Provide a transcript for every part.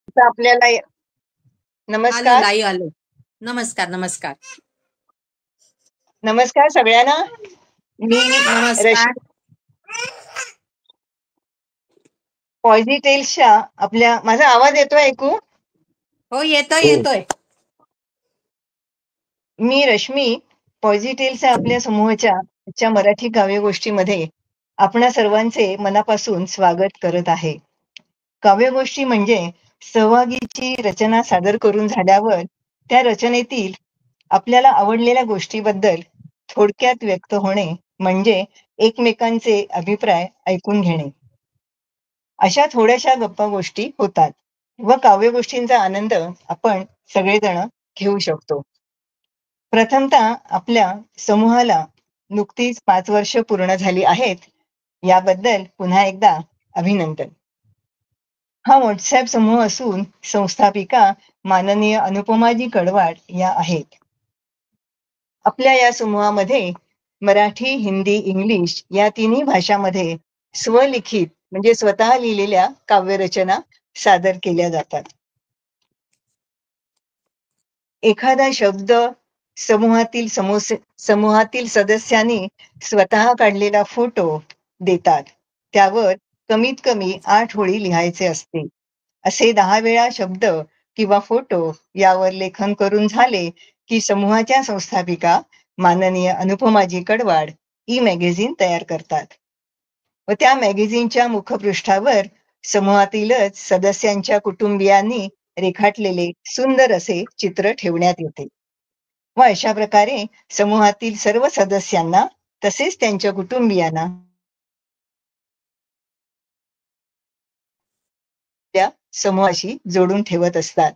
आता आपल्याला आलो नमस्कार. लाईव्ह आलो. नमस्कार नमस्कार नमस्कार सगळ्यांना. मी नमस्कार. रश्मी पॉझिटेल्सच्या आपल्या माझा आवाज येतोय ऐकू? हो येतोय येतोय. मी रश्मी पॉझिटेल्सच्या आपल्या समूहाच्या मराठी काव्यगोष्ठीमध्ये आपणा सर्वांचे मनापासून स्वागत करत आहे. काव्यगोष्ठी म्हणजे सहभागीची रचना सादर करून झाल्यावर त्या रचनेतील आपल्याला आवडलेल्या गोष्टीबद्दल थोडक्यात व्यक्त होणे म्हणजे एकमेकांचे अभिप्राय ऐकून घेणे. अशा थोड्याशा गप्पा गोष्टी होतात व काव्यगोष्ठींचा आनंद आपण सगळेजण घेऊ शकतो. प्रथमतः आपल्या समूहाला नुकतीच 5 वर्ष पूर्ण झाली आहेत. याबद्दल पुन्हा एकदा अभिनंदन. हा व्हॉट्सअप समूह असून संस्थापिका माननीय अनुपमाजी कडवाड या आहेत. आपल्या या समूहामध्ये मराठी, हिंदी, इंग्लिश या तिन्ही भाषांमध्ये स्वलिखित म्हणजे स्वतः लिहिलेल्या काव्यरचना सादर केल्या जातात. एखादा शब्द समूहातील सदस्यांनी स्वतः काढलेला फोटो देतात. त्यावर कमीत कमी 8 ओळी लिहायचे असते. असे 10 वेळा शब्द किंवा फोटो यावर लेखन करून झाले की समूहाच्या संस्थापिका माननीय अनुपमाजी कडवाड ई मॅगझिन तयार करतात व त्या मॅगझिनच्या मुखपृष्ठावर समूहातीलच सदस्यांच्या कुटुंबियांनी रेखाटलेले सुंदर असे चित्र ठेवण्यात येते व अशा प्रकारे समूहातील सर्व सदस्यांना तसेच त्यांच्या कुटुंबियांना त्या समूहाशी जोडून ठेवत असतात.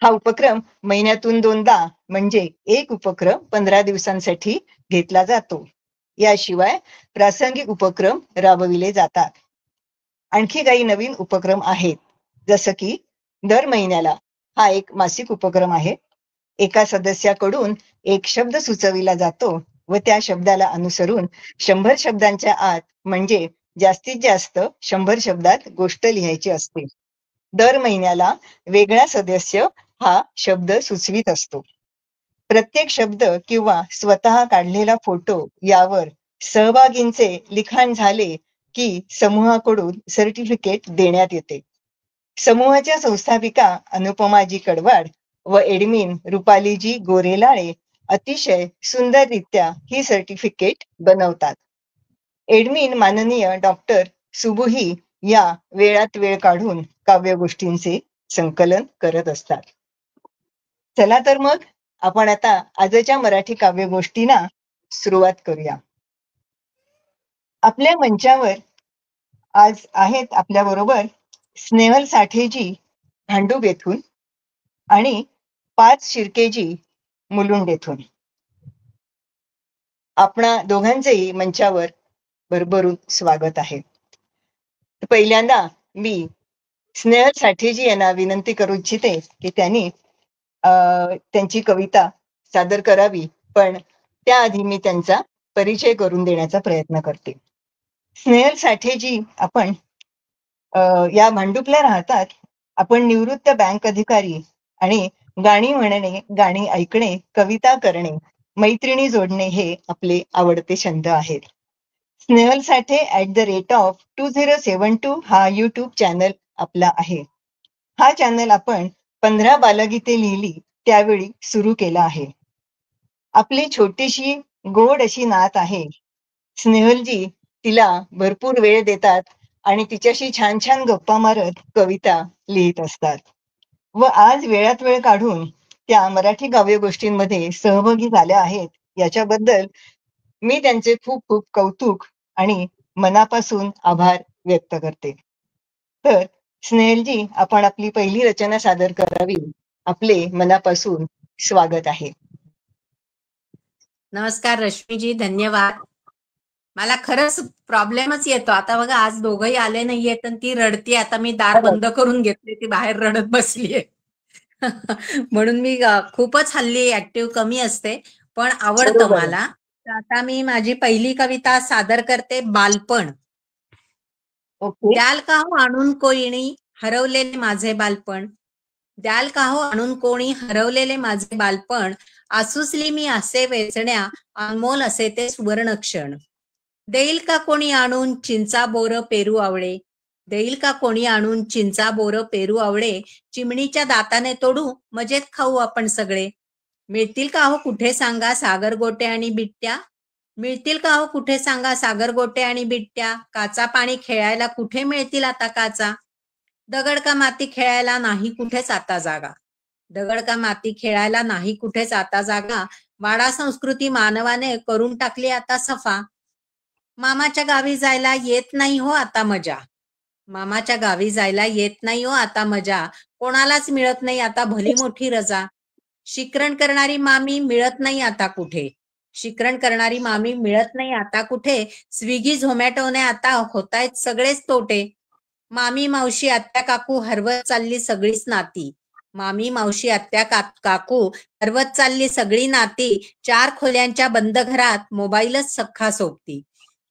हा उपक्रम महिन्यातून 2दा म्हणजे एक उपक्रम 15 दिवसांसाठी घेतला जातो. याशिवाय प्रासंगिक उपक्रम राबविले जातात. आणखी काही नवीन उपक्रम आहेत. जसं की दर महिन्याला हा एक मासिक उपक्रम आहे. एका सदस्याकडून एक शब्द सुचविला जातो व त्या शब्दाला अनुसरून 100 शब्दांच्या आत म्हणजे जास्तीत जास्त 100 शब्दात गोष्ट लिहायची असते. दर महिन्याला वेगळा सदस्य हा शब्द सुचवित असतो. प्रत्येक शब्द किंवा स्वतः काढलेला फोटो यावर सहभागींचे लिखाण झाले की समूहाकडून सर्टिफिकेट देण्यात येते. समूहाच्या संस्थापिका अनुपमाजी कडवाड व एडमिन रुपालीजी गोरेलाळे अतिशय सुंदररित्या ही सर्टिफिकेट बनवतात. एडमिन माननीय डॉक्टर सुबुही या वेळात वेळ काढून काव्यगोष्ठींचे संकलन करत असतात. चला तर मग आपण आता आजच्या मराठी काव्यगोष्टींना सुरुवात करूया. आपल्या मंचावर आज आहेत आपल्या बरोबर स्नेहल साठेजी भांडूप येथून आणि 5 शिर्केजी मुलुंड येथून. आपणा दोघांचेही मंचावर भरभरून स्वागत आहे. पहिल्यांदा मी स्नेहल साठेजी यांना विनंती करू इच्छिते की त्यांनी त्यांची कविता सादर करावी, पण त्याआधी मी त्यांचा परिचय करून देण्याचा प्रयत्न करते. स्नेहल साठेजी आपण या भांडुपला राहतात. आपण निवृत्त बँक अधिकारी आणि गाणी म्हणणे, गाणी ऐकणे, कविता करणे, मैत्रिणी जोडणे हे आपले आवडते छंद आहेत. स्नेहल साठे @2072 हा युट्यूब चॅनल आपला आहे. हा चॅनल आपण 15 बालगीते लिहिली त्यावेळी सुरू केला आहे. आपली छोटीशी गोड अशी नात आहे. स्नेहलजी तिला भरपूर वेळ देतात आणि तिच्याशी छान छान गप्पा मारत कविता लिहित असतात व आज वेळात वेळ काढून त्या मराठी काव्यगोष्ठींमध्ये सहभागी झाल्या आहेत. याच्याबद्दल मी त्यांचे खूप खूप कौतुक आणि मनापासून आभार व्यक्त करते. तर स्नेहलजी आपण आपली पहिली रचना सादर करावी. आपले मनापासून स्वागत आहे. नमस्कार रश्मीजी, धन्यवाद. मला खरंच प्रॉब्लेमच येतो आता. बघा आज दोघंही आले नाहीयेत आणि ती रडती. आता मी दार बंद करून घेतले, ती बाहेर रडत बसलीये. म्हणून मी खूपच हल्ली ऍक्टिव्ह कमी असते, पण आवडतं बरोबर आहे. मला. तर आता मी माझी पहिली कविता सादर करते, बालपण. ओके. द्याल का हो आणून कोयणी हरवलेले माझे बालपण. द्याल का हो आणून कोणी हरवलेले माझे बालपण. आसुसली मी असे वेचण्या, अनमोल असे ते सुवर्ण क्षण. देईल का कोणी आणून चिंचा बोर पेरू आवळे. देईल का कोणी आणून चिंचा बोर पेरू आवळे. चिमणीच्या दाताने तोडू मजेत खाऊ आपण सगळे. मिळतील का हो कुठे सांगा सागर गोटे आणि बिट्ट्या. मिळतील का हो कुठे सांगा सागर गोटे आणि बिट्ट्या. काचा पाणी खेळायला कुठे मिळतील आता काचा. दगड का माती खेळायला नाही कुठेच आता जागा. दगड का माती खेळायला नाही कुठेच आता जागा. वाडा संस्कृती मानवाने करून टाकली आता सफा. मामाच्या गावी जायला येत नाही हो आता मजा. मामाच्या गावी जायला येत नाही हो आता मजा. कोणालाच मिळत नाही आता भली मोठी रजा. शिकरण करणारी मामी मिळत नाही आता कुठे. शिकरण करणारी मामी मिळत नाही आता कुठे. स्विगी झोमॅटोने आता होतायत सगळेच तोटे. मामी मावशी आत्या काकू हरवत चालली सगळीच नाती. मामी मावशी आत्या काकू हरवत चालली सगळी नाती. 4 खोल्यांच्या बंद घरात मोबाईलच सख्खा सोबती.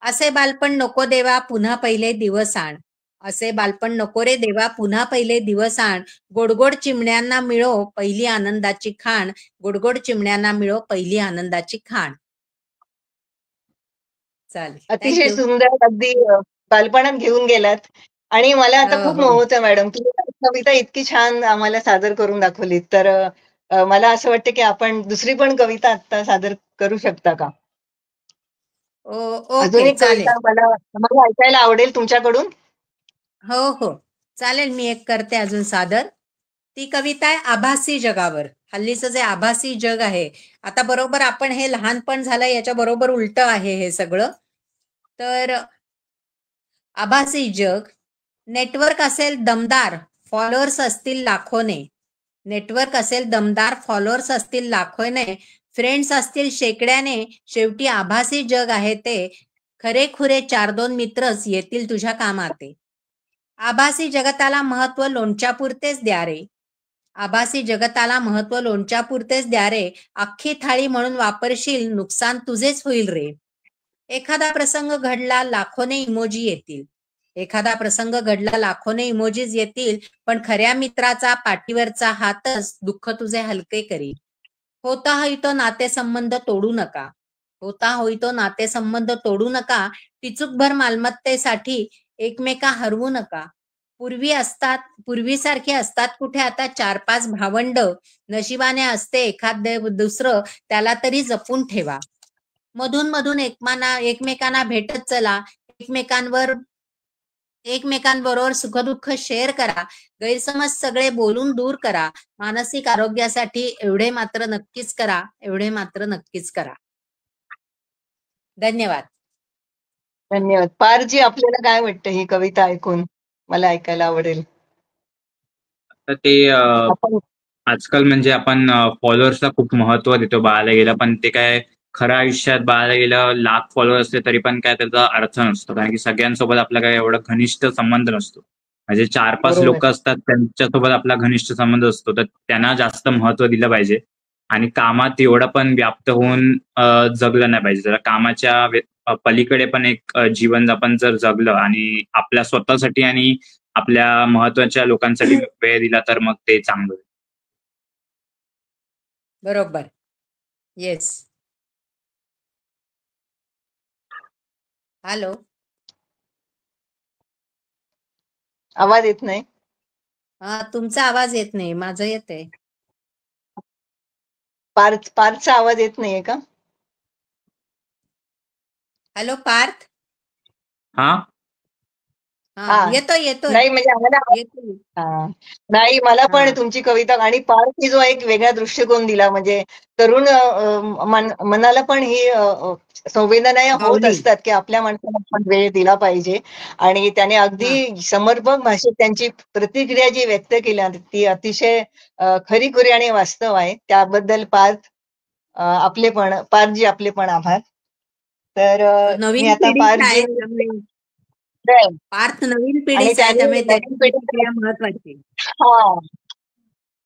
असे बालपण नको देवा पुन्हा पहिले दिवस आण. असे बालपण नको रे देवा पुन्हा पहिले दिवस आण. गोडगोड चिमण्यांना मिळो पहिली आनंदाची खाण. गोडगोड चिमण्यांना मिळो पहिली आनंदाची खाण. चालेल, अतिशय थँक्यू. सुंदर, अगदी बालपणात घेऊन गेलात. आणि मला आता हो खूप मोह हो होतं मॅडम, तुम्ही कविता इतकी छान आम्हाला सादर करून दाखवलीत, तर मला असं वाटतं की आपण दुसरी पण कविता आता सादर करू शकता का? अजून ओके एक कविता चालेल. मला ऐकायला आवडेल तुमच्याकडून. हो हो चालेल, मी एक करते अजून सादर. ती कविता आहे आभासी जगावर. हल्लीचं जे आभासी जग आहे, आता बरोबर आपण हे लहानपण झालं याच्या बरोबर उलट आहे हे सगळं. तर आभासी जग. नेटवर्क असेल दमदार, फॉलोअर्स असतील लाखोने. नेटवर्क असेल दमदार, फॉलोअर्स असतील लाखोने. फ्रेंड्स असतील शेकड्याने. शेवटी आभासी जग आहे ते. खरेखुरे 4-2 मित्रच येतील तुझ्या कामाते. आभासी जगताला महत्व लोणच्यापुरतेच द्या रे. आभासी जगताला महत्व लोणच्यापुरतेच द्या रे. अख्खी थाळी म्हणून वापरशील नुकसान तुझेच होईल रे. एखादा प्रसंग घडला लाखोने इमोजी येतील. एखादा प्रसंग घडला लाखोने इमोजीज येतील. पण खऱ्या मित्राचा पाठीवरचा हातच दुःख तुझे हलके करील. होता होईतो नातेसंबंध तोडू नका. होता होईतो नातेसंबंध तोडू नका. टिचूकभर मालमत्तेसाठी एकमेका हरवू नका. पूर्वीसारखे असतात कुठे आता 4-5 भावंड. नशिबाने असते एखाद दुसरं, त्याला तरी जपून ठेवा. मधून मधून एकमेकांना भेटत चला. एकमेकांबरोबर सुखदुःख शेअर करा. गैरसमज सगळे बोलून दूर करा. मानसिक आरोग्यासाठी एवढे मात्र नक्कीच करा. एवढे मात्र नक्कीच करा. धन्यवाद. धन्यवाद. पारजी, आपल्याला काय वाटतं ही कविता ऐकून? मला ऐकायला आवडेल. तर ते आपण आजकाल म्हणजे आपण फॉलोअर्सला खूप महत्व देतो बाळाला गेलं, पण ते काय खऱ्या आयुष्यात बाळाला गेलं लाख फॉलोअर असले तरी पण काय त्याचा अर्थ नसतो, कारण की सगळ्यांसोबत आपला काय एवढा घनिष्ठ संबंध नसतो. म्हणजे 4-5 बरोबर. लोक असतात त्यांच्यासोबत आपला घनिष्ठ संबंध असतो, तर त्यांना जास्त महत्व दिलं पाहिजे. आणि कामात एवढं पण व्याप्त होऊन जगलं नाही पाहिजे. जरा कामाच्या पलीकडे पण एक जीवन आपण जर जगलं आणि आपल्या स्वतःसाठी आणि आपल्या महत्वाच्या लोकांसाठी वेळ दिला तर मग ते चांगलं. बरोबर. येस. हॅलो, आवाज येत नाही. तुमचा आवाज येत नाही, माझं येतंय. पार्थचा आवाज येत नाहीये का? हॅलो पार्थ. हा येतोय नाही म्हणजे आम्हाला येतोय. नाही, मला पण हा. तुमची कविता आणि पार्थी जो एक वेगळा दृष्टिकोन दिला, म्हणजे तरुण मनाला पण ही संवेदना होत भावली. असतात की आपल्या माणसाला पण वेळ दिला पाहिजे. आणि त्याने अगदी समर्पक भाषेत त्यांची प्रतिक्रिया जी व्यक्त केली ती अतिशय खरीखुरी आणि वास्तव आहे. त्याबद्दल पार्थजी आपले पण आभार. तर मी नवीन आता पिढीचा पार्थजी आहे त्यामुळे पार्थ नवीन आणि पिढीचा आहे त्याने त्यामुळे त्याची नवीन प्रतिक्रिया महत्वाची. हा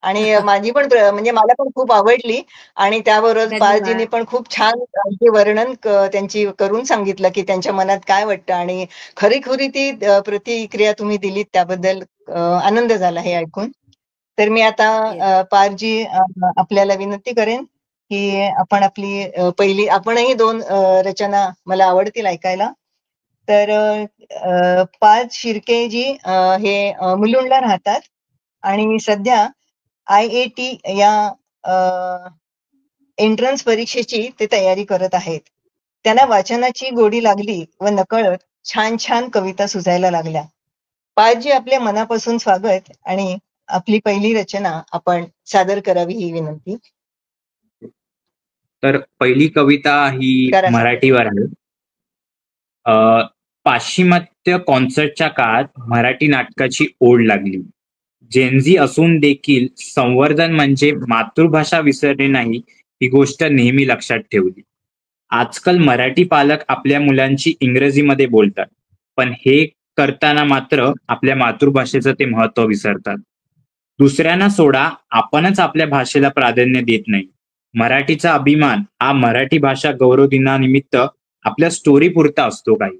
आणि माझी पण म्हणजे मला पण खूप आवडली. आणि त्याबरोबर पारजीने धन्यवाद. पण खूप छान अगदी वर्णन त्यांची करून सांगितलं की त्यांच्या मनात काय वाटतं, आणि खरीखुरी ती प्रतिक्रिया तुम्ही दिलीत त्याबद्दल आनंद झाला हे ऐकून. तर मी आता पारजी आपल्याला विनंती करेन की आपण आपली पहिली, आपणही 2 रचना मला आवडतील ऐकायला. तर पार्थ शिर्केजी हे मुलुंडला राहतात आणि सध्या IIT या एंट्रन्स परीक्षेची ते तयारी करत आहेत. त्यांना वाचनाची गोडी लागली व नकळत छान छान कविता सुचायला लागल्या. पारजी, आपल्या मनापासून स्वागत आणि आपली पहिली रचना आपण सादर करावी ही विनंती. तर पहिली कविता ही करा सादर. मराठीवर आहे. पाश्चिमात्य कॉन्सर्टच्या काळात मराठी नाटकाची ओढ लागली. जेनझी असून देखील संवर्धन म्हणजे मातृभाषा विसरणे नाही, ही गोष्ट नेहमी लक्षात ठेवली. आजकाल मराठी पालक आपल्या मुलांची इंग्रजीमध्ये बोलतात, पण हे करताना मात्र आपल्या मातृभाषेचं ते महत्व विसरतात. दुसऱ्यांना सोडा, आपणच आपल्या भाषेला प्राधान्य देत नाही. मराठीचा अभिमान हा मराठी भाषा गौरव दिनानिमित्त आपल्या स्टोरी पुरता असतो काही.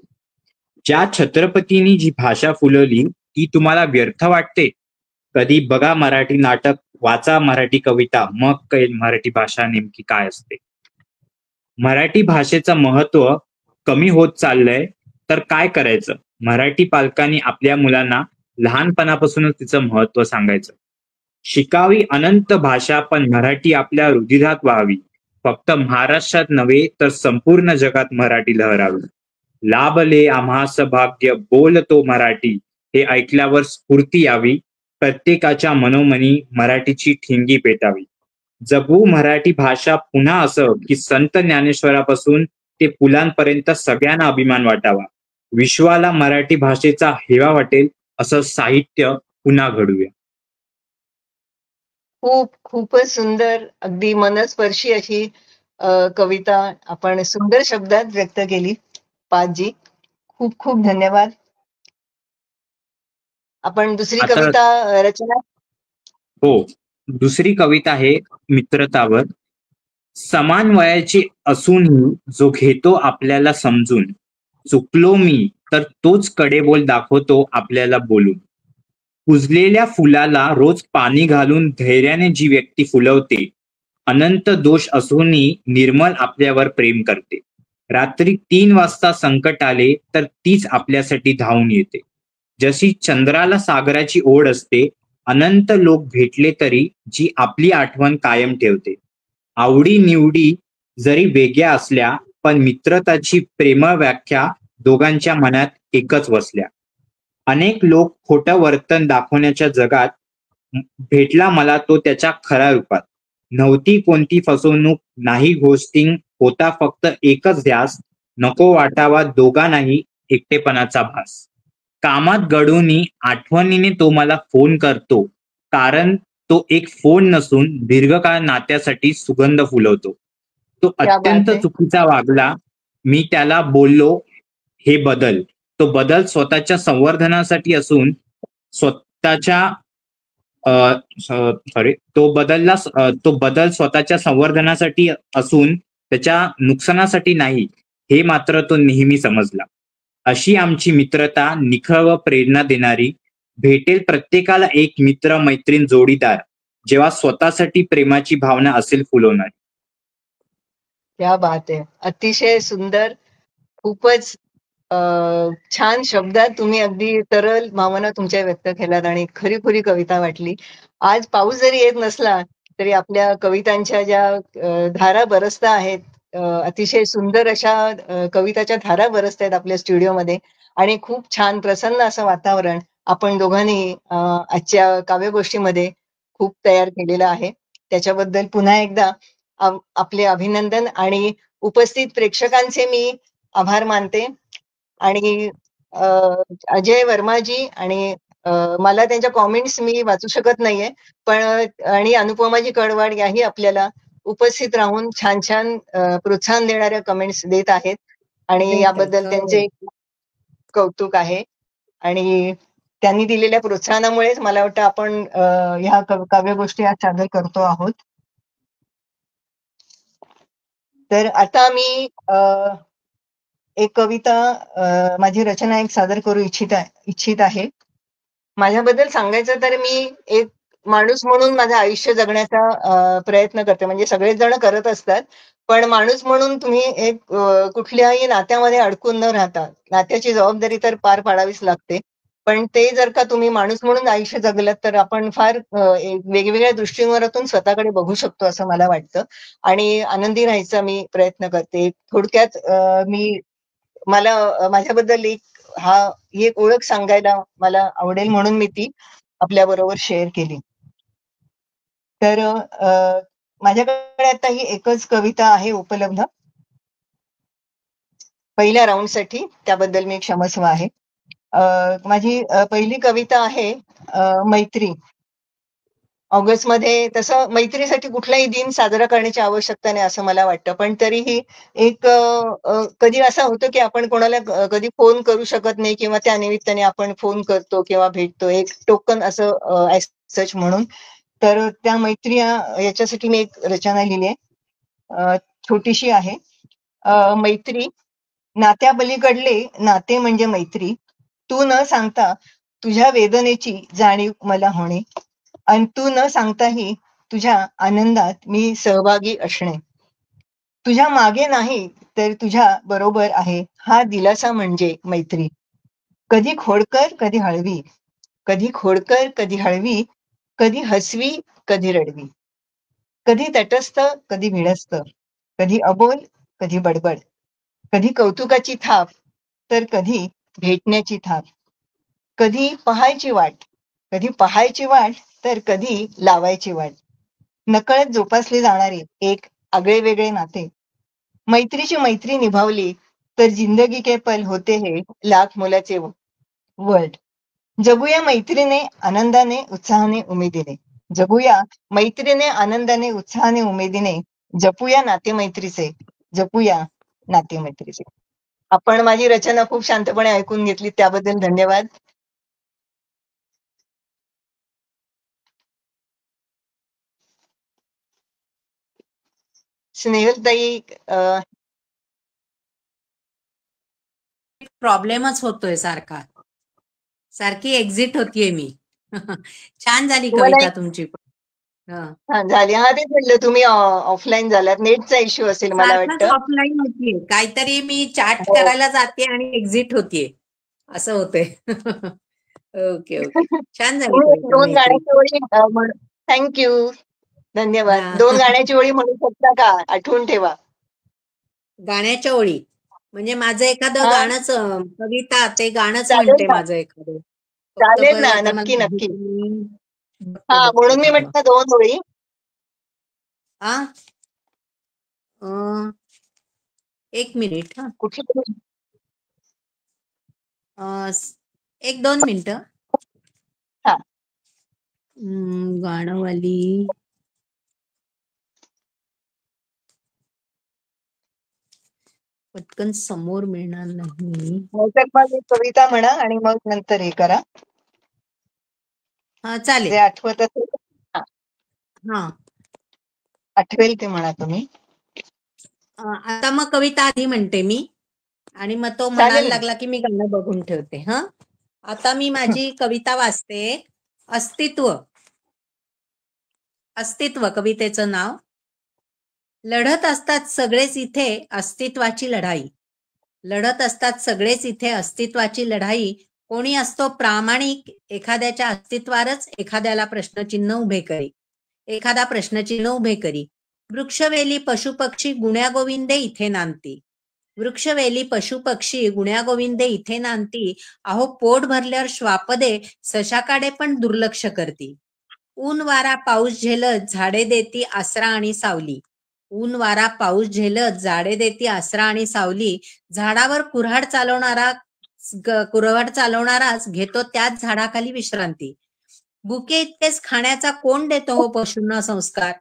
ज्या छत्रपतींनी जी भाषा फुलवली ती तुम्हाला व्यर्थ वाटते? कधी बघा मराठी नाटक, वाचा मराठी कविता, मग कळेल मराठी भाषा नेमकी काय असते. मराठी भाषेचं महत्व कमी होत चाललंय तर काय करायचं? मराठी पालकांनी आपल्या मुलांना लहानपणापासूनच तिचं महत्व सांगायचं. शिकावी अनंत भाषा, पण मराठी आपल्या हृदयात व्हावी. फक्त महाराष्ट्रात नव्हे तर संपूर्ण जगात मराठी लहरावी. लाभले आम्हास भाग्य बोलतो मराठी, हे ऐकल्यावर स्फूर्ती यावी. प्रत्येकाच्या मनोमनी मराठीची ठिणगी पेटावी. जगू मराठी भाषा पुन्हा असं की संत ज्ञानेश्वरापासून ते पुलांपर्यंत सगळ्यांना अभिमान वाटावा. विश्वाला मराठी भाषेचा हेवा वाटेल असं साहित्य पुन्हा घडूया. खूपच सुंदर, अगदी मनस्पर्शी अशी कविता आपण सुंदर शब्दात व्यक्त केली. पारजी, खूप खूप धन्यवाद. आपण दुसरी आता कविता रचना. हो, दुसरी कविता आहे मित्रतावर. समान वयाची असूनही जो घेतो आपल्याला समजून, चुकलो मी तर तोच कडेबोल दाखवतो आपल्याला बोलून. कुजलेल्या फुलाला रोज पाणी घालून धैर्याने जी व्यक्ती फुलवते, अनंत दोष असूनही निर्मल आपल्यावर प्रेम करते. रात्री 3 वाजता संकट आले तर तीच आपल्यासाठी धावून येते. जशी चंद्राला सागराची ओढ असते, अनंत लोक भेटले तरी जी आपली आठवण कायम ठेवते. आवडी निवडी जरी वेगळ्या असल्या, पण मित्रताची प्रेमळ व्याख्या दोघांच्या मनात एकच वसल्या. अनेक लोक खोटं वर्तन दाखवण्याच्या जगात, भेटला मला तो त्याच्या खऱ्या रूपात. नव्हती कोणती फसवणूक, नाही घोस्टिंग, होता फक्त एकच ध्यास. नको वाटावा दोघांनाही एकटेपणाचा भास. कामात गडूनी आठवणीने तो मला फोन करतो, कारण तो एक फोन नसून दीर्घकाळ नात्यासाठी सुगंध फुलवतो. तो अत्यंत चुकीचा वागला, मी त्याला बोललो हे बदल. तो बदल स्वतःच्या संवर्धनासाठी असून स्वतःच्या तो बदल स्वतःच्या संवर्धनासाठी असून त्याच्या नुकसानासाठी नाही, हे मात्र तो नेहमी समजला. अशी आमची मित्रता निखळ व प्रेरणा देणारी. भेटेल प्रत्येकाला एक मित्र मैत्रीण जोडीदार, जेव्हा स्वतःसाठी प्रेमाची भावना असेल फुलवणारी. क्या बात आहे, अतिशय सुंदर. खूपच छान शब्दात तुम्ही अगदी तरल भावना तुमच्या व्यक्त केल्यात आणि खरी कविता वाटली. आज पाऊस जरी येत नसला तरी आपल्या कवितांच्या ज्या धारा बरसता आहेत, अतिशय सुंदर अशा कविताच्या धारा बरसत आहेत आपल्या स्टुडिओमध्ये आणि खूप छान प्रसन्न असं वातावरण आपण दोघांनी आजच्या काव्यगोष्ठीमध्ये खूप तयार केलेलं आहे. त्याच्याबद्दल पुन्हा एकदा आपले अभिनंदन आणि उपस्थित प्रेक्षकांचे मी आभार मानते. आणि अजय वर्माजी आणि मला त्यांच्या कॉमेंट्स मी वाचू शकत नाहीये, पण आणि अनुपमाजी कडवाड याही आपल्याला उपस्थित राहून छान छान प्रोत्साहन देणाऱ्या कमेंट्स देत आहेत आणि याबद्दल त्यांचे कौतुक आहे. आणि त्यांनी दिलेल्या प्रोत्साहनामुळेच मला वाटतं आपण ह्या काव्यगोष्टी आज सादर करतो आहोत. तर आता मी एक कविता, माझी रचना एक सादर करू इच्छित आहे. माझ्याबद्दल सांगायचं तर मी एक माणूस म्हणून माझं आयुष्य जगण्याचा प्रयत्न करते. म्हणजे सगळेच जण करत असतात, पण माणूस म्हणून तुम्ही एक कुठल्याही नात्यामध्ये अडकून न राहता, नात्याची जबाबदारी तर पार पाडावीच लागते. पण ते जर का तुम्ही माणूस म्हणून आयुष्य जगलात तर आपण फार एक वेगवेगळ्या दृष्टिकोनातून स्वतःकडे बघू शकतो असं मला वाटतं. आणि आनंदी राहायचा मी प्रयत्न करते. थोडक्यात मला माझ्याबद्दल ही एक ओळख सांगायला मला आवडेल म्हणून मी ती आपल्या बरोबर शेअर केली. तर माझ्याकडे आता ही एकच कविता आहे उपलब्ध पहिल्या राऊंडसाठी, त्याबद्दल मी क्षमस्व आहे. माझी पहिली कविता आहे मैत्री. ऑगस्टमध्ये तसं मैत्रीसाठी कुठलाही दिन साजरा करण्याची आवश्यकता नाही असं मला वाटतं, पण तरीही एक कधी असं होतं की आपण कोणाला कधी फोन करू शकत नाही किंवा त्या निमित्ताने आपण फोन करतो किंवा भेटतो, एक टोकन असं सच म्हणून. तर त्या मैत्री याच्यासाठी मी एक रचना लिहिली आहे, छोटीशी आहे. मैत्री. नात्यापलीकडले नाते म्हणजे मैत्री. तू न सांगता तुझ्या वेदनेची जाणीव मला होणे, आणि तू न सांगताही तुझ्या आनंदात मी सहभागी असणे. तुझ्या मागे नाही तर तुझ्या बरोबर आहे, हा दिलासा म्हणजे मैत्री. कधी खोडकर कधी हळवी, कधी खोडकर कधी हळवी, कधी हसवी कधी रडवी, कधी तटस्थ कधी भिडस्त, कधी अबोल कधी बडबड, कधी कौतुकाची थाप तर कधी भेटण्याची थाप, कधी पहायची वाट तर कधी लावायची वाट. नकळत जोपासले जाणारे एक आगळे वेगळे नाते. मैत्रीची मैत्री निभावली तर जिंदगी के पल होते हे लाख मोलाचे वर्ल्ड. जगूया मैत्रीने आनंदाने उत्साहाने उमेदीने. जगूया मैत्रीने आनंदाने उत्साहाने उमेदीने. जपूया नातेमैत्रीचे, जपूया नातेमैत्रीचे. आपण माझी रचना खूप शांतपणे ऐकून घेतली त्याबद्दल धन्यवाद. स्नेहलताई, प्रॉब्लेमच होतोय सारखी एक्झिट होतीये मी. छान झाली तुम्हाला कविता तुमची पण. झाली. तेच म्हटलं तुम्ही ऑफलाईन झालात, नेटचा इश्यू असेल मला सारखाच वाटतं. ऑफलाईन होतीये, काहीतरी मी चॅट हो. करायला जाते आणि एक्झिट होतीये, असं होते. ओके ओके, छान झाली कविता दोन मैत्री. गाण्याची ओळी थँक्यू, धन्यवाद. हा. 2 गाण्याची ओळी म्हणू शकता का? आठवून ठेवा. गाण्याच्या ओळी म्हणजे माझं एखादं हा, गाणंच कविता ते गाणंच चालेल म्हणते ना, माझं एखादं. फक्त चालेल ना, आता नक्की मला नक्की. बघते म्हणून मी थांबा. म्हटलं 2 ओळी. हा, 1 मिनिट. कुठली? 1-2 मिनिटं. हा, गाणंवाली पटकन समोर मिळणार नाही. तर मग एक कविता म्हणा आणि मग नंतर हे करा, चालेल. जे आठवत असेल. हा, आठवेल ते म्हणा तुम्ही. आता मग कविता आधी म्हणते मी आणि मग तो म्हणायला चालेल ना. लागला की मी गाणं बघून ठेवते. आता मी माझी कविता वाचते. अस्तित्व कवितेचं नाव. लढत असतात सगळेच इथे अस्तित्वाची लढाई. लढत असतात सगळेच इथे अस्तित्वाची लढाई. कोणी असतो प्रामाणिक एखाद्याच्या अस्तित्वावरच एखाद्याला प्रश्नचिन्ह उभे करी. एखादा प्रश्नचिन्ह उभे करी. वृक्षवेली पशुपक्षी गुण्यागोविंदे इथे नांदती. वृक्षवेली पशुपक्षी गुण्यागोविंदे इथे नांदती. अहो पोट भरल्यावर श्वापदे सशाकाडे पण दुर्लक्ष करती. ऊन वारा पाऊस झेलत झाडे देती आसरा आणि सावली. ऊन वारा पाऊस झेलत झाडे देती आसरा आणि सावली. झाडावर कुऱ्हाड चालवणाराच घेतो त्याच झाडाखाली विश्रांती. भुके इतकेच खाण्याचा कोण देतो हो पशूंना संस्कार.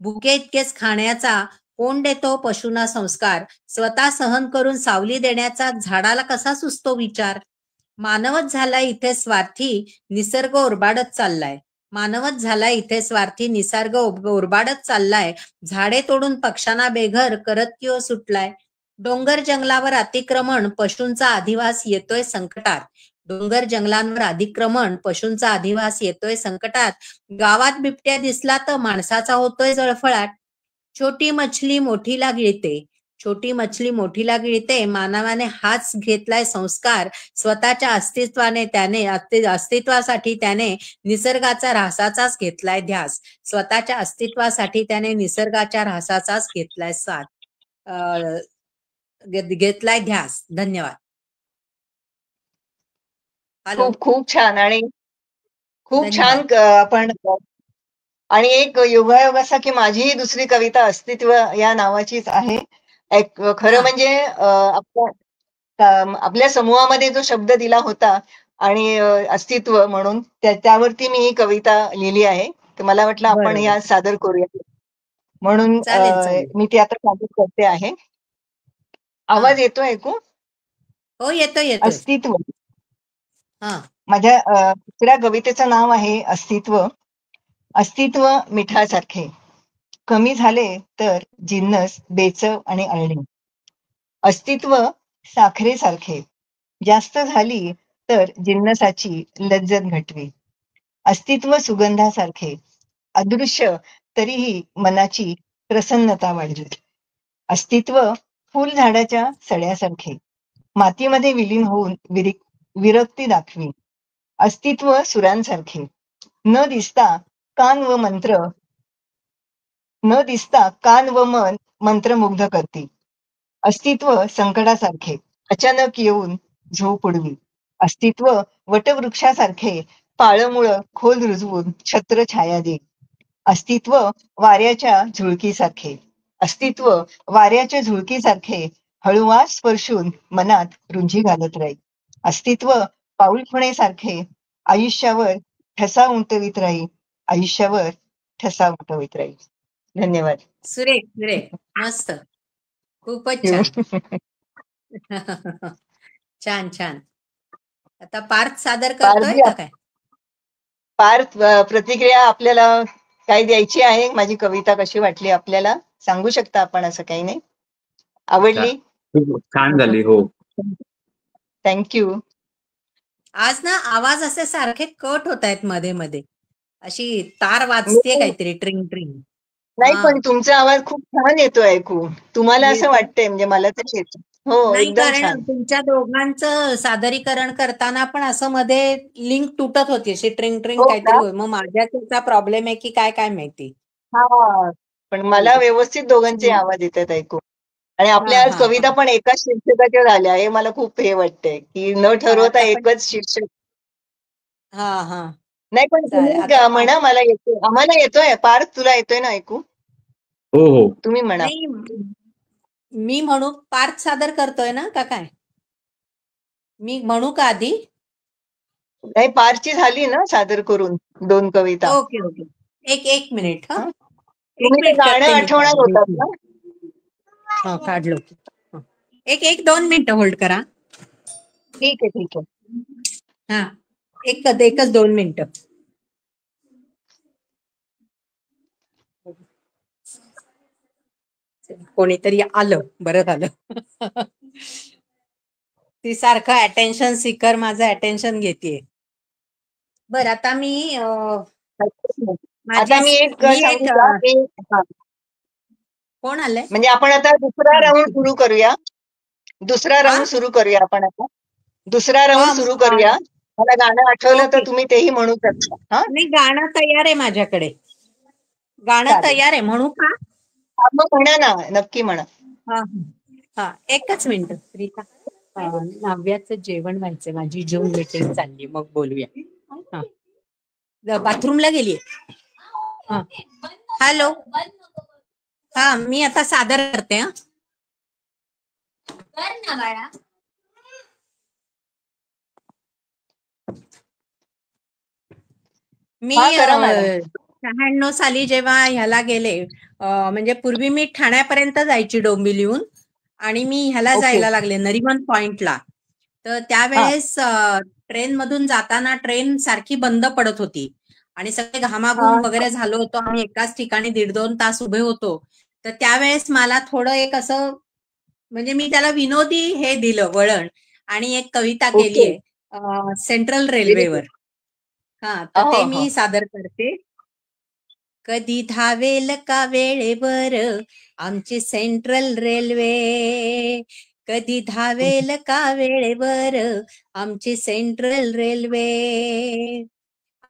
भुके इतकेच खाण्याचा कोण देतो पशूंना संस्कार. स्वतः सहन करून सावली देण्याचा झाडाला कसा सुचतो विचार. मानवच झालाय इथे स्वार्थी निसर्ग ओरबाडत चाललाय. मानवच झालाय इथे स्वार्थी निसर्ग ओरबाडत चाललाय. झाडे तोडून पक्ष्यांना बेघर करत किंवा सुटलाय. डोंगर जंगलावर अतिक्रमण पशूंचा अधिवास येतोय संकटात. डोंगर जंगलांवर अतिक्रमण, पशूंचा अधिवास येतोय संकटात, गावात बिबट्या दिसला तर माणसाचा होतोय जळफळाट. छोटी मछली मोठीला गिळते, छोटी मछली मोठीला गिळते, मानवाने हाच घेतलाय संस्कार. स्वतःच्या अस्तित्वासाठी त्याने निसर्गाचा ऱ्हासाचाच घेतलाय ध्यास. स्वतःच्या अस्तित्वासाठी त्याने निसर्गाच्या ऱ्हासाचाच घेतलाय घेतलाय ध्यास. धन्यवाद. हॅलो. खूप खूप छान आणि खूप धन्यवाद. छान आपण आणि एक योगायोग असा की माझी दुसरी कविता अस्तित्व या नावाचीच आहे. खरं हा. म्हणजे आपल्या समूहामध्ये जो शब्द दिला होता आणि अस्तित्व म्हणून त्यावरती मी ही कविता लिहिली आहे. तर मला वाटलं आपण बरोबर. या सादर करूया म्हणून चालेल चालेल. मी ती आता सादर करते आहे. आवाज येतो ऐकू? हो, येतोय येतोय. अस्तित्व. हा. माझ्या दुसऱ्या कवितेचं नाव आहे अस्तित्व. अस्तित्व मिठासारखे, कमी झाले तर जिन्नस बेचव आणि अळणी. अस्तित्व साखरेसारखे, जास्त झाली तर जिन्नसाची लज्जत घटवी. अस्तित्व सुगंधासारखे, अदृश्य तरीही मनाची प्रसन्नता वाढवी. अस्तित्व फुल झाडाच्या सड्यासारखे, मातीमध्ये विलीन होऊन विरक्ती दाखवी. अस्तित्व सुरांसारखे, न दिसता कान व मन मंत्रमुग्ध करते. अस्तित्व संकटासारखे, अचानक येऊन झोप उडवी. अस्तित्व वटवृक्षासारखे, पाळमुळं खोल रुजवून छत्र छाया दे. अस्तित्व वाऱ्याच्या झुळकीसारखे, अस्तित्व वाऱ्याच्या झुळकीसारखे, हळूवार स्पर्शून मनात रुंजी घालत राही. अस्तित्व पाऊलखुणेसारखे, आयुष्यावर ठसा उमटवीत राही, आयुष्यावर ठसा उमटवीत राही. धन्यवाद. सुरेख सुरेख, मस्त, खूपच छान. छान छान. आता पार्थ सादर करतोय का काय? पार्थ, प्रतिक्रिया आपल्याला काय द्यायची आहे? माझी कविता कशी वाटली आपल्याला सांगू शकता आपण? असं काही नाही, आवडली? छान झाली. हो, थँक्यू. आज ना आवाज असे सारखे कट होत आहेत मध्ये मध्ये, अशी तार वाजते काहीतरी ट्रिंग ट्रिंग. नाही, पण तुमचा आवाज खूप छान येतो ऐकू. तुम्हाला असं वाटतंय? म्हणजे मला तरी येतो. हो, नाही, एकदम कारण छान. तुमच्या दोघांचं सादरीकरण करताना पण असं मध्ये लिंक तुटत होती, अशी ट्रिंग ट्रिंग हो काहीतरी का? होय. मग माझ्याचा प्रॉब्लेम आहे की काय काय माहिती. हा, पण मला व्यवस्थित दोघांचे आवाज येतात ऐकू. आणि आपल्या आज कविता पण एकाच शीर्षकाच्या झाल्या. हे मला खूप हे वाटतंय की न ठरवता एकच शीर्षक. हा हा. नाही, पण तुम्ही म्हणा, मला येतोय, आम्हाला येतोय. पार्थ, तुला येतोय ना ऐकू? हो हो, तुम्ही म्हणा. नाही, मी म्हणू? पार्थ सादर करतोय ना का काय? मी म्हणू का आधी? नाही, पार्थची झाली ना सादर करून 2 कविता. ओके ओके, एक मिनिट. हा, तुम्ही ते गाणं आठवणार होतात ना? हा, काढलो. एक 2 मिनिटं होल्ड करा. ठीक आहे, ठीक आहे. हा, एकच 2 मिनिटं. कोणीतरी आलं, बरं झालं. ती सारखं अटेन्शन सीकर माझं अटेन्शन घेतेय. बरं, आता मी आता मी एक सांगू का? कोण आलंय? म्हणजे आपण आता दुसरा राऊंड सुरू करूया. दुसरा राऊंड सुरू करूया आपण आता. दुसरा राऊंड सुरू करूया. मला गाणं आठवलं तर तुम्ही तेही म्हणू शकता. हा, नाही, गाणं तयार आहे माझ्याकडे. गाणं तयार आहे, म्हणू का? मग म्हणा ना, नक्की म्हणा. हा, एकच मिनिट. रीता, नाव्याचं जेवण व्हायचंय, माझी जून मीटिंग चालली, मग बोलूया. हा, बाथरूमला गेलीये. हा, हॅलो. हा, मी आता सादर करते. हा, कर ना बाळा. मी 96 साली जेव्हा ह्याला गेले, म्हणजे पूर्वी मी ठाण्यापर्यंत जायची डोंबिवलीहून, आणि मी ह्याला जायला लागले नरिमन पॉइंटला. तर त्यावेळेस ट्रेन मधून जाताना ट्रेन सारखी बंद पडत होती आणि सगळे घामाघूम वगैरे झालो होतो. आम्ही एकाच ठिकाणी 1.5-2 तास उभे होतो. तर त्यावेळेस मला थोडं एक असं, म्हणजे मी त्याला विनोदी हे दिलं वळण आणि एक कविता केलीये. सेंट्रल रेल्वेवर. तर ते मी सादर करते. कधी धावेल का वेळेवर आमची सेंट्रल रेल्वे, कधी धावेल का वेळेवर आमची सेंट्रल रेल्वे.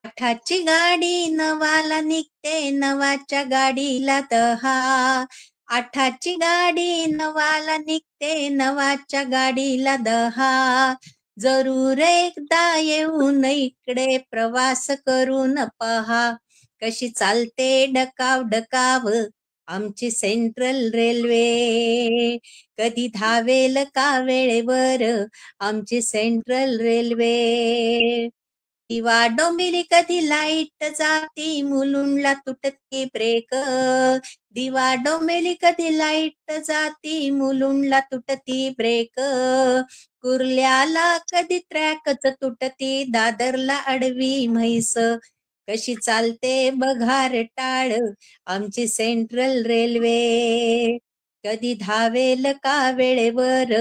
8ची गाडी नवाला निघते, नवाच्या गाडीला 10. 8ची गाडी नवाला निघते, नवाच्या गाडीला 10. जरूर एकदा येऊन इकडे प्रवास करून पहा, कशी चालते डकाव डकाव आमची सेंट्रल रेल्वे. कधी धावेल का वेळेवर आमची सेंट्रल रेल्वे. दिवा डोंबिवली कधी लाईट जाती, मुलुंडला तुटती ब्रेक. दिवा डोंबिवली कधी लाईट जाती, मुलुंडला तुटती ब्रेक. कुर्ल्याला कधी ट्रॅकच तुटती, दादरला अडवी म्हैस. कशी चालते बघार टाळ आमची सेंट्रल रेल्वे. कधी धावेल का वेळेवर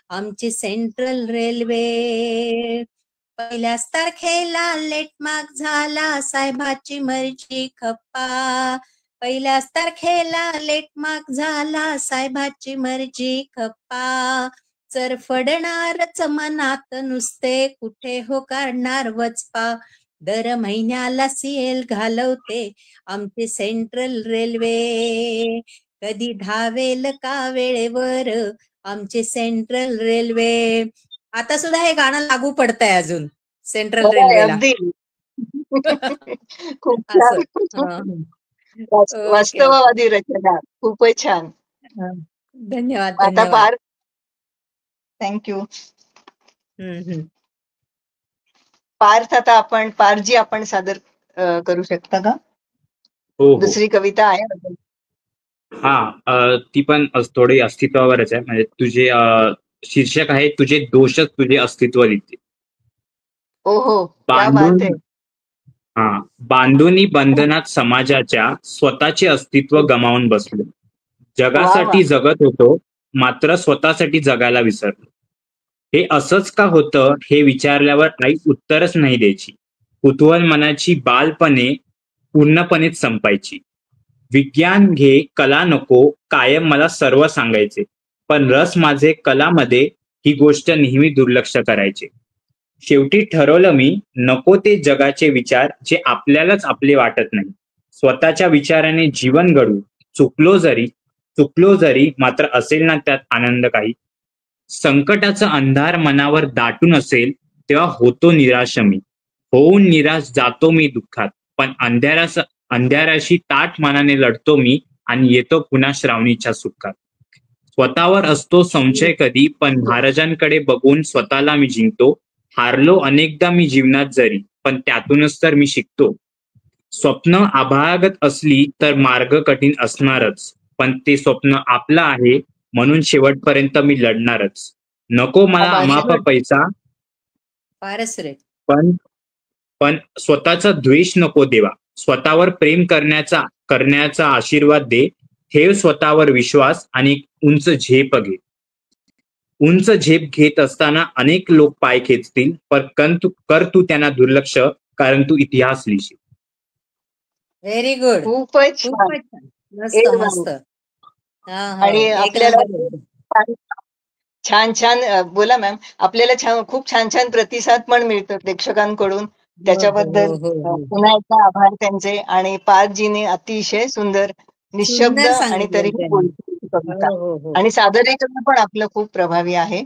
आमची सेंट्रल रेल्वे. पहिल्याच तारखेला लेटमार्क झाला, साहेबाची मर्जी खप्पा. पहिल्याच तारखेला लेटमार्क झाला, साहेबाची मर्जी खप्पा. चरफडणारच मनात नुसते, कुठे हो काढणार वचपा. दर महिन्याला सीएल घालवते आमची सेंट्रल रेल्वे. कधी धावेल का वेळेवर आमची सेंट्रल रेल्वे. आता सुद्धा हे गाणं लागू पडतंय अजून सेंट्रल रेल्वेला. अगदी खूप छान, वास्तववादी रचना, खूपच छान. धन्यवाद. आता पार्थ, थँक्यू. पार्थ, आता आपण पारजी आपण सादर करू शकता का? दुसरी कविता आहे? ती पण थोडी अस्तित्वावरच आहे. म्हणजे तुझे शीर्षक आहे तुझे दोषच तुझे अस्तित्व लिहिते. बांधुनी बंधनात समाजाच्या स्वतःचे अस्तित्व गमावून बसलो. जगासाठी जगत होतो, मात्र स्वतःसाठी जगायला विसरलो. हे असंच का होतं हे विचारल्यावर आई उत्तरच नाही द्यायची. कुतूहल मनाची बालपणे पूर्णपणेच संपायची. विज्ञान घे कला नको, कायम मला सर्व सांगायचे, पण रस माझे कलामध्ये ही गोष्ट नेहमी दुर्लक्ष करायचे. शेवटी ठरवलं मी, नको ते जगाचे विचार जे आपल्यालाच आपले वाटत नाही. स्वतःच्या विचाराने जीवन घडू. चुकलो जरी मात्र असेल ना त्यात आनंद काही. संकटाचा अंधार मनावर दाटून असेल तेव्हा होतो निराश मी. होऊन निराश जातो मी दुःखात, पण अंधाराशी ताठ मनाने लढतो मी आणि येतो पुन्हा श्रावणीच्या सुखात. स्वतःवर असतो संशय कधी, पण महाराजांकडे बघून स्वतःला मी जिंकतो. हारलो अनेकदा मी जीवनात जरी, पण त्यातूनच तर मी शिकतो. स्वप्न आभाळागत असली तर मार्ग कठीण असणारच, पण ते स्वप्न आपलं आहे म्हणून शेवटपर्यंत मी लढणारच. नको मला अमाप पैसा, पण स्वतःचा द्वेष नको देवा. स्वतःवर प्रेम करण्याचा आशीर्वाद दे. ठेव स्वतःवर विश्वास आणि उंच झेप घे. उंच झेप घेत असताना अनेक लोक पाय खेचतील, पण कर तू त्यांना दुर्लक्ष, कारण तू इतिहास लिहिशील. Very good. खूपच मस्त. आणि आपल्याला छान बोला मॅम. आपल्याला खूप छान प्रतिसाद पण मिळतो प्रेक्षकांकडून. त्याच्याबद्दल पुन्हा एकदा आभार त्यांचे. आणि पार्थजीने अतिशय सुंदर, निशब्द आणि तरी आणि सादरीकरण पण आपलं खूप प्रभावी आहे.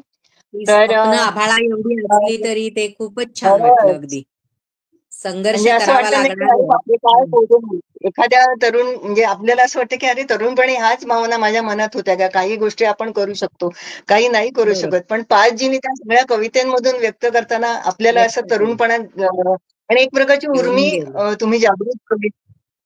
तर आभाळा एवढी असली तरी ते खूपच छान वाटलं. अगदी संघर्ष करावा लागणार. एखाद्या तरुण, म्हणजे आपल्याला असं वाटतं की अरे तरुणपणी हाच भावना माझ्या मनात होत्या का, काही गोष्टी आपण करू शकतो, काही नाही करू शकत. पण पार्थजींनी त्या सगळ्या कवितेमधून व्यक्त करताना आपल्याला असं तरुणपणा आणि एक प्रकारची उर्मी तुम्ही जागृत केली.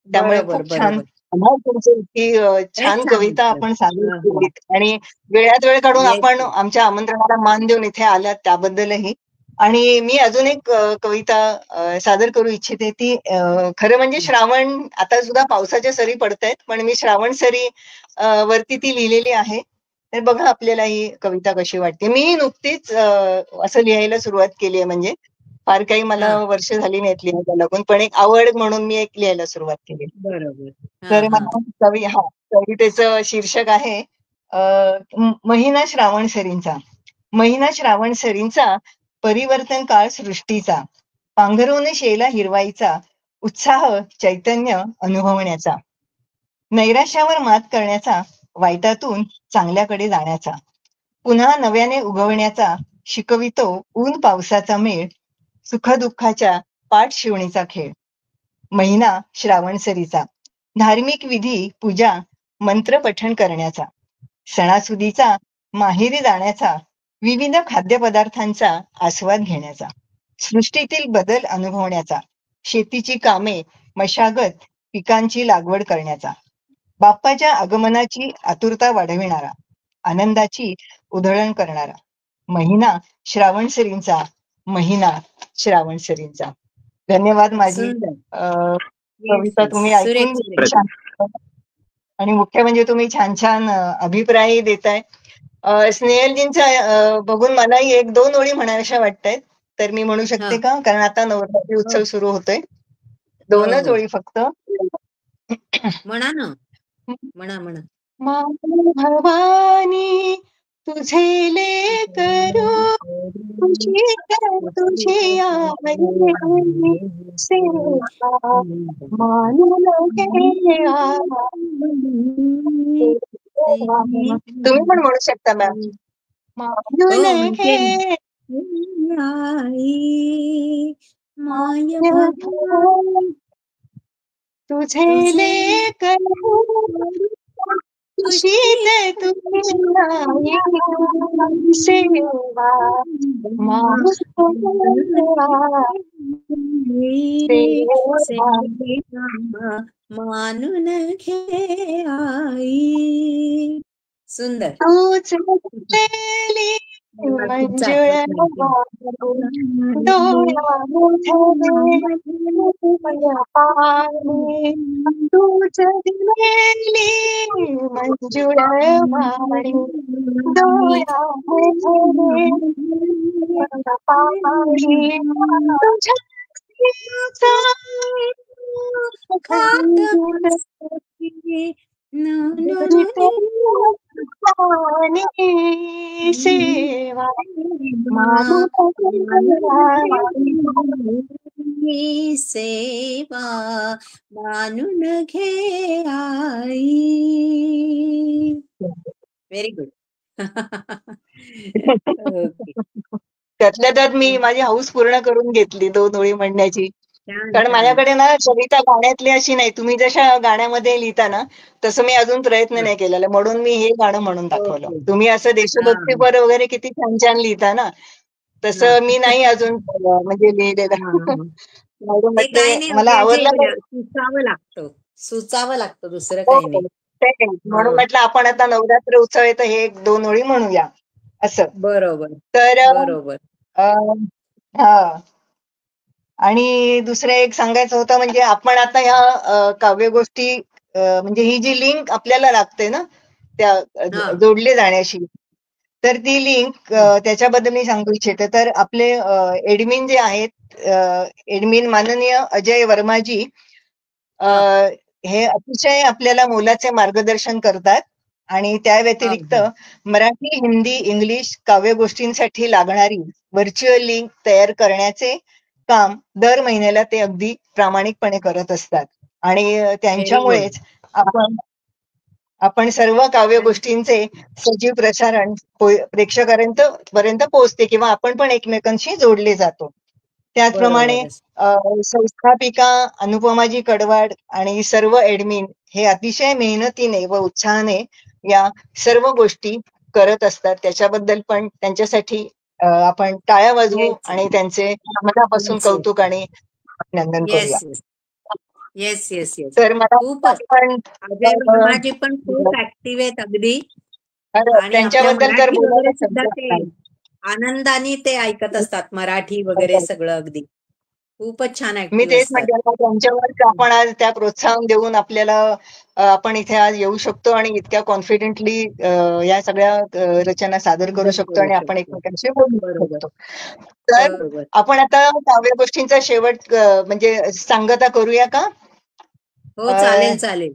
त्यामुळे खूप छान. इतकी छान कविता आपण सादर केलीत आणि वेळात वेळ काढून आपण आमच्या आमंत्रणाला मान देऊन इथे आल्यात, त्याबद्दलही. आणि मी अजून एक कविता सादर करू इच्छिते. ती खरं म्हणजे श्रावण, आता सुद्धा पावसाच्या सरी पडतायत, पण मी श्रावण सरी वरती ती लिहिलेली आहे. तर बघा आपल्याला ही कविता कशी वाटते. मी नुकतीच असं लिहायला सुरुवात केली आहे, म्हणजे फार काही मला हा. वर्ष झाली नाहीत लिहायला लागून, पण एक आवड म्हणून मी एक लिहायला सुरुवात केली. बरोबर. हा तर हा मला कवितेचं शीर्षक आहे महिना श्रावण सरींचा. महिना श्रावण सरींचा, परिवर्तन काळ सृष्टीचा, पांघरून शेला हिरवाईचा, उत्साह चैतन्य अनुभवण्याचा, नैराश्यावर मात करण्याचा, वाईटातून चांगल्याकडे जाण्याचा, पुन्हा नव्याने उगवण्याचा, शिकवितो ऊन पावसाचा मेळ, सुखदुःखाच्या पाठ शिवणीचा खेळ. महिना श्रावण सरीचा, धार्मिक विधी, पूजा, मंत्र पठण करण्याचा, सणासुदीचा माहेरी जाण्याचा, विविध खाद्यपदार्थांचा आस्वाद घेण्याचा, सृष्टीतील बदल अनुभवण्याचा, शेतीची कामे, मशागत, पिकांची लागवड करण्याचा, बाप्पाच्या आगमनाची आतुरता वाढविणारा, आनंदाची उधळण करणारा. महिना श्रावण सरींचा, महिना श्रावण सरींचा. धन्यवाद. माझी सुंदर. कविता तुम्ही ऐकून सुरेख सुरेख. छान, आणि मुख्य म्हणजे तुम्ही छान छान अभिप्रायही देताय. स्नेहलजींचा बघून मलाही एक दोन ओळी म्हणाव्याशा वाटतायत, तर मी म्हणू शकते का? कारण आता नवरात्री उत्सव सुरू होतोय. दोनच हो. ओळी फक्त. म्हणा ना, म्हणा म्हणा. माता भवानी तुझे लेकरू, तुझी आई सेवा मानून घे तुम्ही पण म्हणू शकता मॅम. मानून घे आई माय तुझे लेकरू, तुझीच तुझी आई सेवा मानून घे आई. सुंदर. तूच मंजुळ डोळ्याने तूच दिलेली मंजुळ वाणी, डोळ्याने पाणी सेवा सेवा मानून घे आई. Very good. त्यातल्या त्यात मी माझी हौस पूर्ण करून घेतली दोन ओळी म्हणण्याची. कारण माझ्याकडे ना कविता गाण्यातली अशी नाही, तुम्ही जशा गाण्यामध्ये लिहिता ना तसं मी अजून प्रयत्न नाही केलेला, म्हणून मी हे गाणं म्हणून दाखवलं. तुम्ही असं देशभक्तीपर वगैरे किती छान छान लिहिता ना, तसं मी नाही अजून म्हणजे लिहिलेलं. मला आवडलं. सुचावं लागतं दुसरं काही नाही. म्हणून म्हटलं आपण आता नवरात्र उत्सव आहे तर हे एक दोन ओळी म्हणूया असं. बरोबर. तर बरोबर. हा, आणि दुसरं एक सांगायचं होतं म्हणजे आपण आता ह्या काव्यगोष्टी म्हणजे ही जी लिंक आपल्याला लागते ना त्या जोडले जाण्याशी, तर ती लिंक त्याच्याबद्दल मी सांगू इच्छिते. तर आपले एडमिन जे आहेत, एडमिन माननीय अजय वर्माजी, हे अतिशय आपल्याला मोलाचे मार्गदर्शन करतात. आणि त्या व्यतिरिक्त मराठी, हिंदी, इंग्लिश काव्यगोष्टींसाठी लागणारी व्हर्च्युअल लिंक तयार करण्याचे काम दर महिन्याला ते अगदी प्रामाणिकपणे करत असतात. आणि त्यांच्यामुळेच आपण सर्व काव्यगोष्टींचे सजीव प्रसारण प्रेक्षकांपर्यंत पोहोचते किंवा आपण पण एकमेकांशी जोडले जातो. त्याचप्रमाणे संस्थापिका अनुपमाजी कडवाड आणि सर्व एडमिन हे अतिशय मेहनतीने व उत्साहाने या सर्व गोष्टी करत असतात. त्याच्याबद्दल पण त्यांच्यासाठी आपण टाळ्या वाजवू आणि त्यांचे मनापासून कौतुक आणि अभिनंदन करूया. Yes yes yes. तर मला पण अजय वर्माजी पण खूप ऍक्टिव्ह आहेत अगदी. आणि त्यांच्याबद्दल तर सुद्धा ते आनंदाने ते ऐकत असतात, मराठी वगैरे सगळं अगदी. खूपच छान मी ऍक्टिव्ह तेच असतात. म्हणते त्यांच्यावर आपण आज त्या प्रोत्साहन देऊन आपल्याला आपण इथे आज येऊ शकतो आणि इतक्या कॉन्फिडेंटली या सगळ्या रचना सादर करू सादर शकतो करू आणि आपण शकतो. एकमेकांशी बोलू बरोबर शकतो. तर बरोबर. आपण आता काव्य गोष्टींचा शेवट म्हणजे सांगता करूया का? हो चालेल चालेल.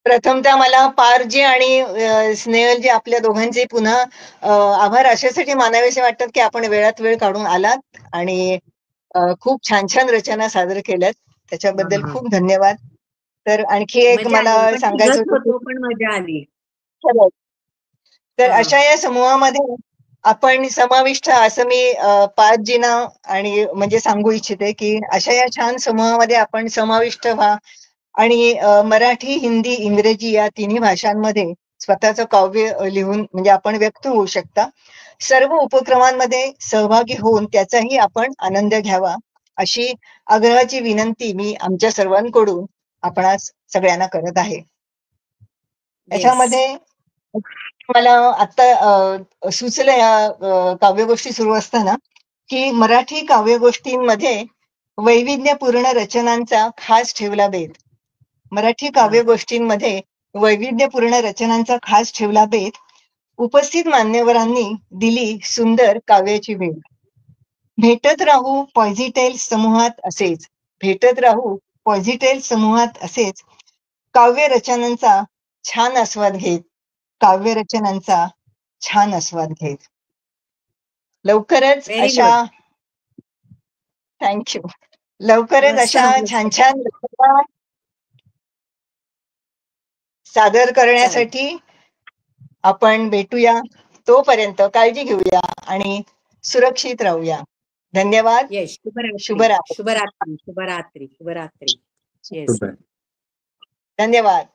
प्रथमतः मला पारजी आणि स्नेहलजी आपल्या दोघांचे पुन्हा आभार अशासाठी मानावेसे वाटतात की आपण वेळात वेळ काढून आलात आणि खूप छान छान रचना सादर केल्यात. त्याच्याबद्दल हा. खूप धन्यवाद. तर आणखी एक मजा मला आली पण सांगायचं तिघच होतं की होतो पण मजा आली. खरंच. तर हा. अशा या समूहामध्ये आपण समाविष्ट असं मी पारजींना आणि म्हणजे सांगू इच्छिते की अशा या छान समूहामध्ये आपण समाविष्ट व्हा आणि मराठी, हिंदी, इंग्रजी या तिन्ही भाषांमध्ये स्वतःचं काव्य लिहून म्हणजे आपण व्यक्त होऊ शकता. सर्व उपक्रमांमध्ये सहभागी होऊन त्याचाही आपण आनंद घ्यावा अशी आग्रहाची विनंती मी आमच्या सर्वांकडून आपणास सगळ्यांना करत आहे. याच्यामध्ये मला आता सुचलं या काव्यगोष्टी सुरू असताना की मराठी काव्यगोष्टींमध्ये वैविध्यपूर्ण रचनांचा खास ठेवला बेत. मराठी काव्यगोष्टींमध्ये वैविध्यपूर्ण रचनांचा खास ठेवला बेत. उपस्थित मान्यवरांनी दिली सुंदर काव्याची भेट. भेटत राहू पॉझिटेल समूहात असेच. भेटत राहू पॉझिटेल समूहात असेच. काव्य रचनांचा छान आस्वाद घेत. काव्य रचनांचा छान आस्वाद घेत. लवकरच व्हेरी अशा गुड. थँक्यू. लवकरच मस्त अशा मस्त. छान छान रचना सादर करण्यासाठी आपण भेटूया. तोपर्यंत काळजी घेऊया आणि सुरक्षित राहूया. धन्यवाद. येस. शुभरात्री शुभरात्री. शुभरात्री शुभरात्री शुभरात्री. येस. super. धन्यवाद.